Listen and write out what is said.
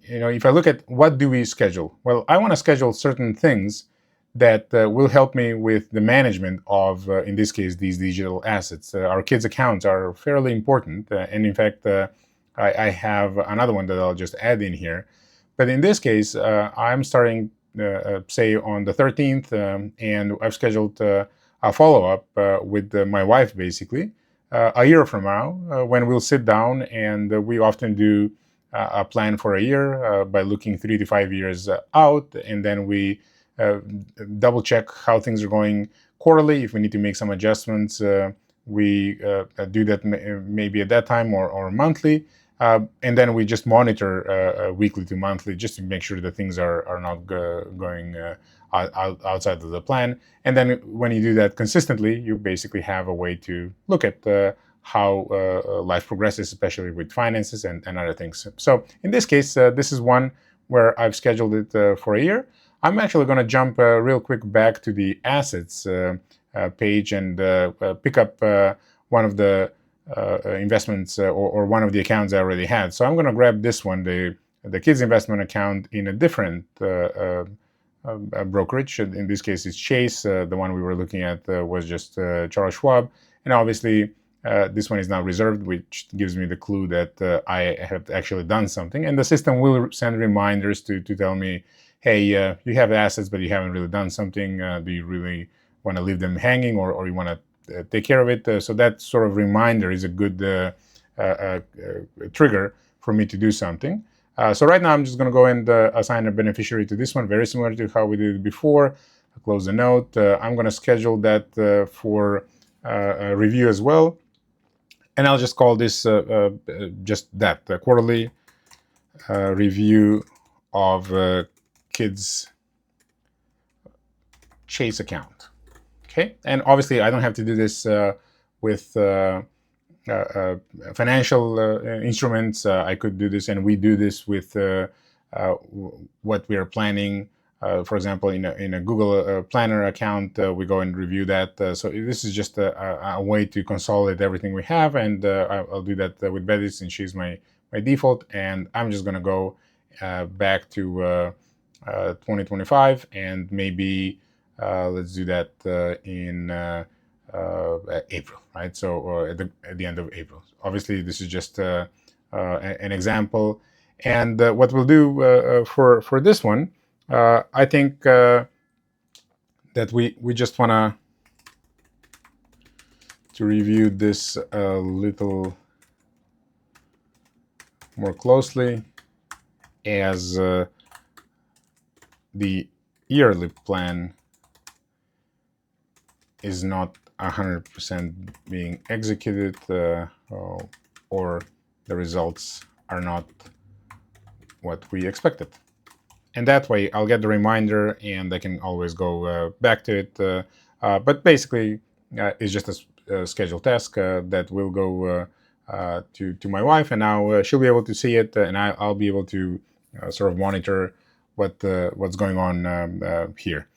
if I look at what do we schedule, well, I want to schedule certain things that will help me with the management of, in this case, these digital assets. Our kids' accounts are fairly important, and in fact, I have another one that I'll just add in here. But in this case, I'm starting, say, on the 13th, and I've scheduled a follow-up with my wife, basically, a year from now, when we'll sit down, and we often do a plan for a year by looking 3 to 5 years out, and then we double check how things are going quarterly. If we need to make some adjustments, we do that maybe at that time or monthly. And then we just monitor weekly to monthly just to make sure that things are not going outside of the plan. And then when you do that consistently, you basically have a way to look at how life progresses, especially with finances and other things. So in this case, this is one where I've scheduled it for a year. I'm actually going to jump real quick back to the assets page and pick up one of the investments or one of the accounts I already had. So I'm going to grab this one, the kids investment account, in a different brokerage. In this case, it's Chase. The one we were looking at was just Charles Schwab. And obviously, this one is now reserved, which gives me the clue that I have actually done something. And the system will send reminders to tell me, hey, you have assets, but you haven't really done something. Do you really want to leave them hanging, or you want to take care of it? So that sort of reminder is a good trigger for me to do something. So right now I'm just going to go and assign a beneficiary to this one, very similar to how we did it before. I'll close the note. I'm going to schedule that for a review as well. And I'll just call this just that, the quarterly review of kids' Chase account. Okay, and obviously I don't have to do this with financial instruments. I could do this, and we do this with what we are planning. For example, in a Google Planner account, we go and review that. So this is just a way to consolidate everything we have, and I'll do that with Betty since she's my default. And I'm just going to go back to 2025, and maybe let's do that in April, right? So at the end of April. Obviously, this is just an example. And what we'll do for this one, I think that we just want to review this a little more closely, as the yearly plan is not 100% being executed, or the results are not what we expected. And that way I'll get the reminder and I can always go back to it. But basically it's just a scheduled task that will go to my wife, and now she'll be able to see it, and I'll be able to sort of monitor what's going on here.